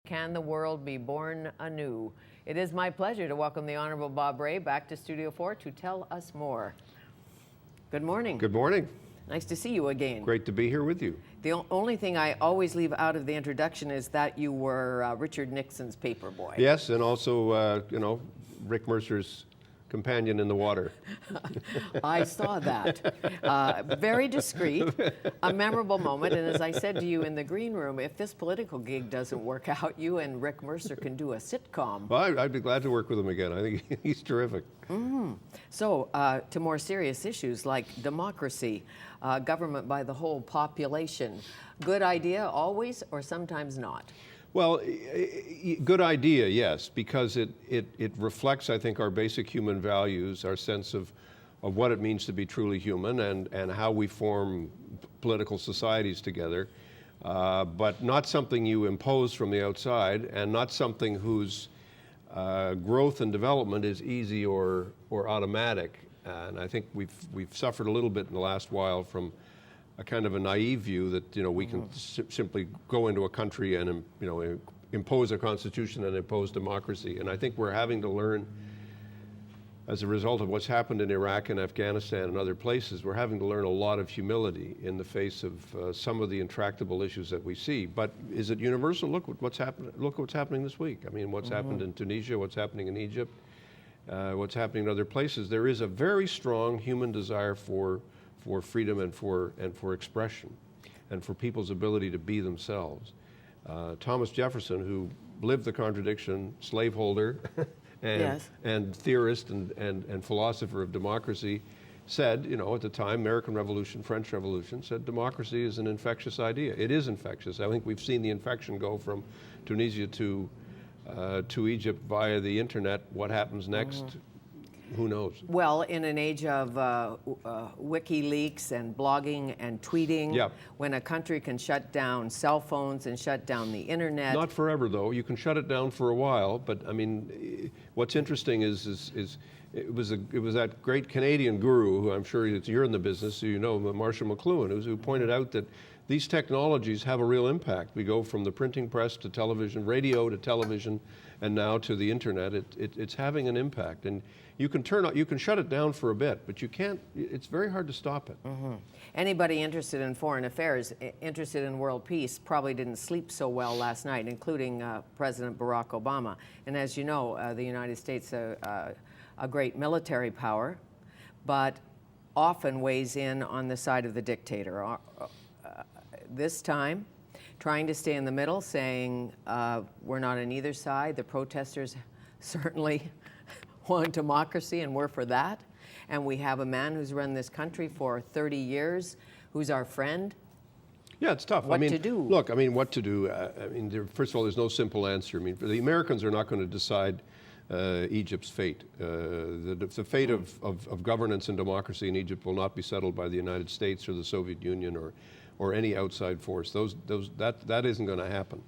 Can the world be born anew? It is my pleasure to welcome the Honorable Bob Rae back to Studio 4 to tell us more. Good morning. Good morning. Nice to see you again. Great to be here with you. The only thing I always leave out of the introduction is that you were Richard Nixon's paper boy. Yes, and also, Rick Mercer's companion in the water. I saw that. Very discreet, a memorable moment. And as I said to you in the green room, if this political gig doesn't work out, you and Rick Mercer can do a sitcom. Well, I'd be glad to work with him again. I think he's terrific. Mm-hmm. So, to more serious issues like democracy, government by the whole population. Good idea always, or sometimes not? Well, good idea, yes, because it reflects, I think, our basic human values, our sense of what it means to be truly human and how we form political societies together, but not something you impose from the outside and not something whose growth and development is easy or automatic. And I think we've suffered a little bit in the last while from a kind of a naive view that we can simply go into a country and impose a constitution and impose democracy. And I think we're having to learn, as a result of what's happened in Iraq and Afghanistan and other places, we're having to learn a lot of humility in the face of some of the intractable issues that we see. But is it universal? Look what's happened. Look what's happening this week. I mean, what's happened in Tunisia, what's happening in Egypt, what's happening in other places. There is a very strong human desire for freedom and for expression and for people's ability to be themselves. Thomas Jefferson, who lived the contradiction, slaveholder and theorist and philosopher of democracy, said, at the time, American Revolution, French Revolution, said democracy is an infectious idea. It is infectious. I think we've seen the infection go from Tunisia to Egypt via the internet. What happens next? Who knows? Well, in an age of WikiLeaks and blogging and tweeting, when a country can shut down cell phones and shut down the internet. Not forever, though. You can shut it down for a while, but I mean, what's interesting is it was that great Canadian guru, who I'm sure you're in the business, so you know, Marshall McLuhan, who pointed out that these technologies have a real impact. We go from the printing press to television, radio to television, and now to the internet. It's having an impact, and you can shut it down for a bit, but you can't. It's very hard to stop it. Anybody interested in foreign affairs, interested in world peace, probably didn't sleep so well last night, including President Barack Obama. And as you know, the United States, a great military power, but often weighs in on the side of the dictator. This time, trying to stay in the middle, saying we're not on either side. The protesters certainly want democracy, and we're for that. And we have a man who's run this country for 30 years, who's our friend. Yeah, it's tough. What to do? Look, what to do? First of all, there's no simple answer. The Americans are not going to decide Egypt's fate. The fate of governance and democracy in Egypt will not be settled by the United States or the Soviet Union or any outside force. That isn't going to happen.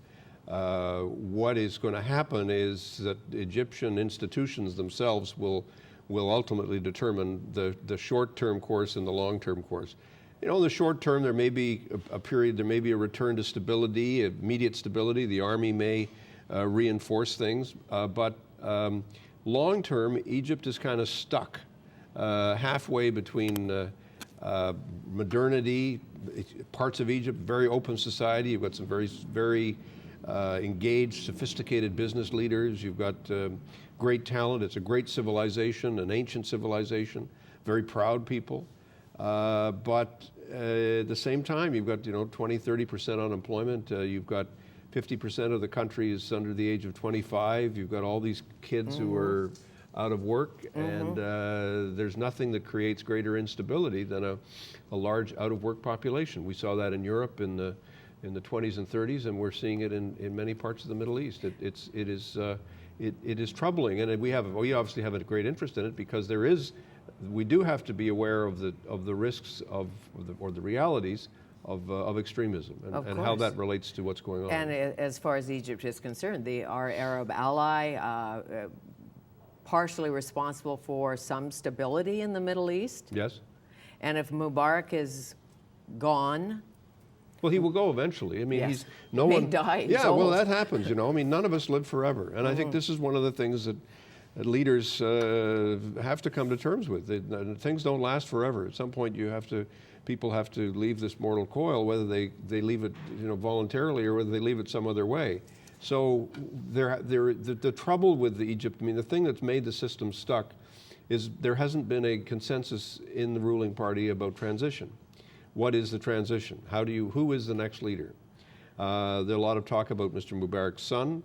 What is going to happen is that Egyptian institutions themselves will ultimately determine the short-term course and the long-term course. In the short term, there may be a period, there may be a return to stability, immediate stability. The army may reinforce things, but long-term, Egypt is kind of stuck halfway between modernity, parts of Egypt, very open society. You've got some very engaged, sophisticated business leaders. You've got great talent. It's a great civilization, an ancient civilization, very proud people. But at the same time, you've got 20, 30% unemployment. You've got 50% of the country is under the age of 25. You've got all these kids who are out of work, and there's nothing that creates greater instability than a large out-of-work population. We saw that in Europe in the 20s and 30s, and we're seeing it in many parts of the Middle East. It is troubling, and we obviously have a great interest in it because we do have to be aware of the risks or the realities of extremism and how that relates to what's going on. And as far as Egypt is concerned, our Arab ally, partially responsible for some stability in the Middle East. Yes. And if Mubarak is gone, Well, he will go eventually. I mean, Yes. no May one. die. He's Yeah, well, old. that happens. You know, I mean, none of us live forever, and I think this is one of the things that leaders have to come to terms with. Things don't last forever. At some point, people have to leave this mortal coil, whether they leave it, voluntarily or whether they leave it some other way. So the trouble with Egypt, I mean, the thing that's made the system stuck is there hasn't been a consensus in the ruling party about transition. What is the transition? Who is the next leader? There's a lot of talk about Mr. Mubarak's son,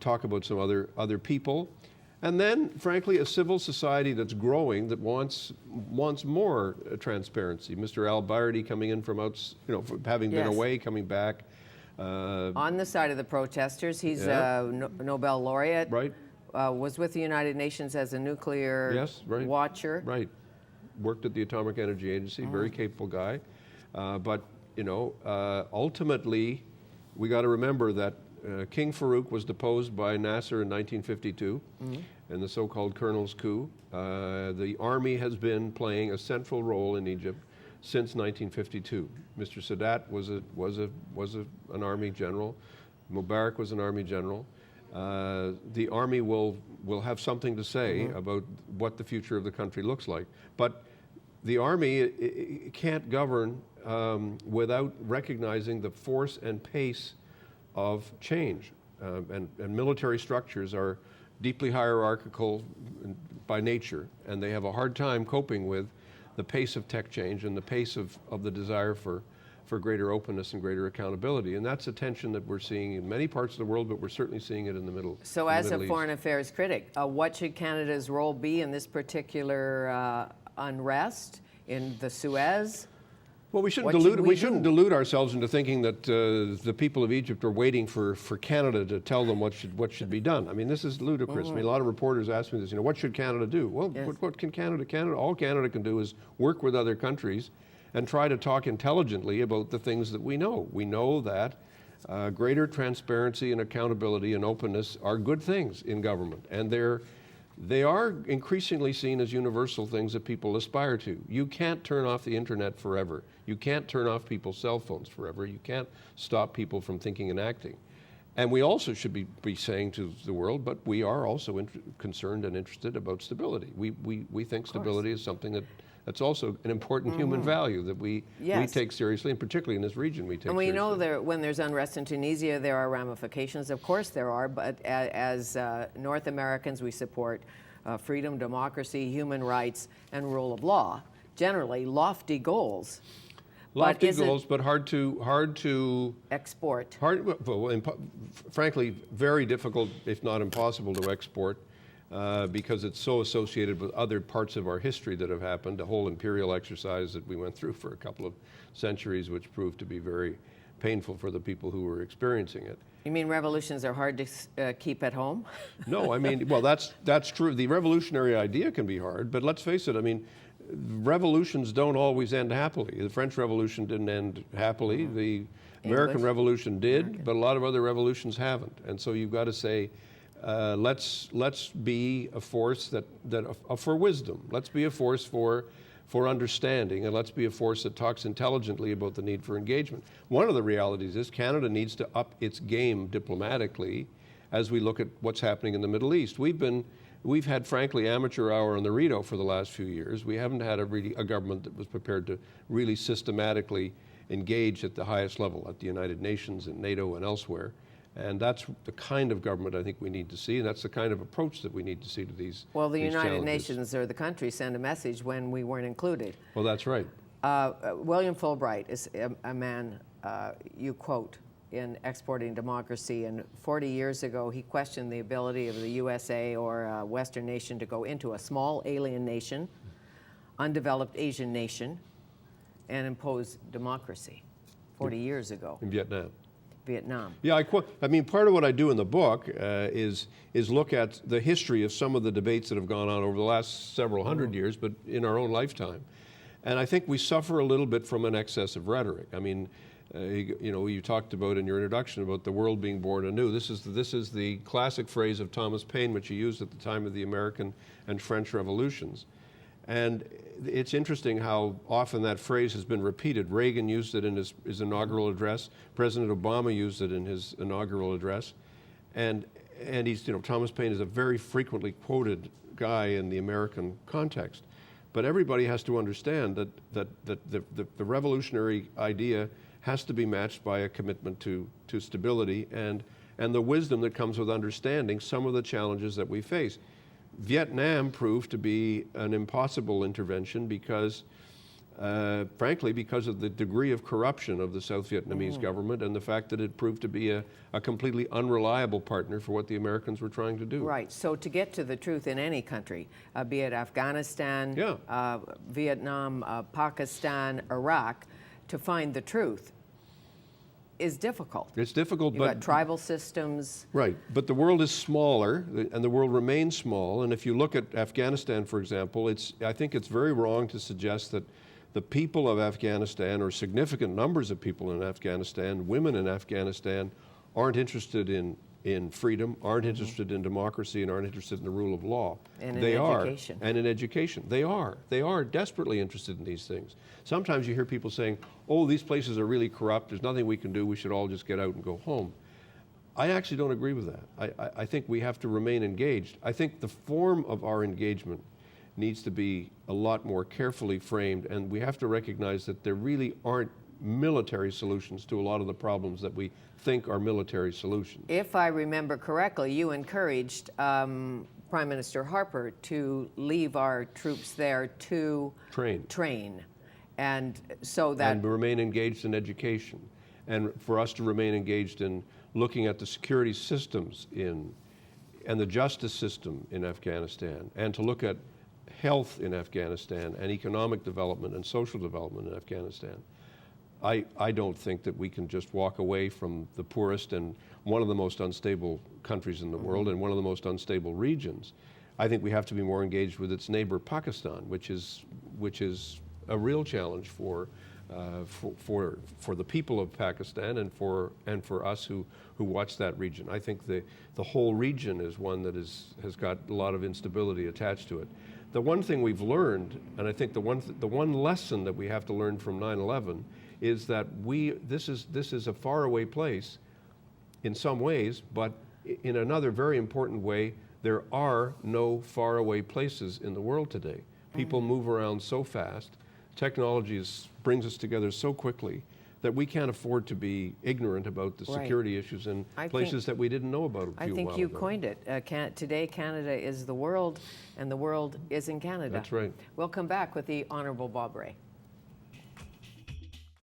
talk about some other people, and then, frankly, a civil society that's growing that wants more transparency. Mr. Al-Bayadry coming in from having been Yes. away, coming back. On the side of the protesters, he's Yeah. a Nobel laureate. Right. Was with the United Nations as a nuclear Yes, right. watcher. Right. Worked at the Atomic Energy Agency, very capable guy. But ultimately, we got to remember that King Farouk was deposed by Nasser in 1952 in the so-called Colonel's coup. The army has been playing a central role in Egypt since 1952. Mr. Sadat was an army general. Mubarak was an army general. The army will have something to say about what the future of the country looks like. But the army it can't govern without recognizing the force and pace of change. And military structures are deeply hierarchical by nature, and they have a hard time coping with the pace of tech change and the pace of the desire for greater openness and greater accountability. And that's a tension that we're seeing in many parts of the world, but we're certainly seeing it in the Middle East. So as a foreign affairs critic, what should Canada's role be in this particular unrest in the Suez? Well, we shouldn't What should we shouldn't do? delude ourselves into thinking that the people of Egypt are waiting for Canada to tell them what should be done. I mean, this is ludicrous. I mean, a lot of reporters ask me this. What should Canada do? Well, Yes. what can Canada? All Canada can do is work with other countries and try to talk intelligently about the things that we know. We know that greater transparency and accountability and openness are good things in government, and they are increasingly seen as universal things that people aspire to. You can't turn off the internet forever. You can't turn off people's cell phones forever. You can't stop people from thinking and acting. And we also should be saying to the world, but we are also concerned and interested about stability. We think stability is something that's also an important human value that we take seriously, and particularly in this region we take seriously. And we know when there's unrest in Tunisia, there are ramifications. Of course there are, but as North Americans, we support freedom, democracy, human rights, and rule of law. Generally, lofty goals. Lofty goals, but hard to export. Frankly, very difficult, if not impossible, to export. Because it's so associated with other parts of our history that have happened, a whole imperial exercise that we went through for a couple of centuries, which proved to be very painful for the people who were experiencing it. You mean revolutions are hard to keep at home? No, I mean, well, that's true. The revolutionary idea can be hard, but let's face it, I mean, revolutions don't always end happily. The French Revolution didn't end happily. The American Revolution did, but a lot of other revolutions haven't. And so you've got to say, let's be a force for wisdom. Let's be a force for understanding, and let's be a force that talks intelligently about the need for engagement. One of the realities is Canada needs to up its game diplomatically as we look at what's happening in the Middle East. We've had, frankly, amateur hour on the Rito for the last few years. We haven't had a government that was prepared to really systematically engage at the highest level, at the United Nations and NATO and elsewhere. And that's the kind of government I think we need to see, and that's the kind of approach that we need to see to these Well, the United challenges. Nations or the country sent a message when we weren't included. Well, that's right. William Fulbright is a man you quote in Exporting Democracy, and 40 years ago he questioned the ability of the USA or a Western nation to go into a small alien nation, undeveloped Asian nation, and impose democracy 40 years ago. In Vietnam. Yeah, I mean, part of what I do in the book is look at the history of some of the debates that have gone on over the last several hundred years, but in our own lifetime. And I think we suffer a little bit from an excess of rhetoric. I mean, you talked about in your introduction about the world being born anew. This is the classic phrase of Thomas Paine, which he used at the time of the American and French revolutions. And it's interesting how often that phrase has been repeated. Reagan used it in his inaugural address. President Obama used it in his inaugural address. And he's, Thomas Paine is a very frequently quoted guy in the American context. But everybody has to understand that the revolutionary idea has to be matched by a commitment to stability and the wisdom that comes with understanding some of the challenges that we face. Vietnam proved to be an impossible intervention because, frankly, because of the degree of corruption of the South Vietnamese government and the fact that it proved to be a completely unreliable partner for what the Americans were trying to do. Right. So to get to the truth in any country, be it Afghanistan, Vietnam, Pakistan, Iraq, to find the truth is difficult. It's difficult, You've got tribal systems. Right, but the world is smaller, and the world remains small. And if you look at Afghanistan, for example, I think it's very wrong to suggest that the people of Afghanistan, or significant numbers of people in Afghanistan, women in Afghanistan, aren't interested in freedom, aren't interested in democracy, and aren't interested in the rule of law. And they in are, education. and in education. They are desperately interested in these things. Sometimes you hear people saying, oh, these places are really corrupt, there's nothing we can do, we should all just get out and go home. I actually don't agree with that. I think we have to remain engaged. I think the form of our engagement needs to be a lot more carefully framed, and we have to recognize that there really aren't military solutions to a lot of the problems that we think are military solutions. If I remember correctly, you encouraged Prime Minister Harper to leave our troops there to train. And so that... And remain engaged in education. And for us to remain engaged in looking at the security systems and the justice system in Afghanistan, and to look at health in Afghanistan, and economic development and social development in Afghanistan. I don't think that we can just walk away from the poorest and one of the most unstable countries in the world and one of the most unstable regions. I think we have to be more engaged with its neighbor Pakistan, which is a real challenge for the people of Pakistan and for us who watch that region. I think the whole region is one that has got a lot of instability attached to it. The one thing we've learned, and I think the one lesson that we have to learn from 9/11 is that this is a faraway place in some ways, but in another very important way, there are no faraway places in the world today. People move around so fast, technology brings us together so quickly that we can't afford to be ignorant about the security issues in places that we didn't know about a few while ago. I think you coined it. Today, Canada is the world, and the world is in Canada. That's right. We'll come back with the Honourable Bob Rae.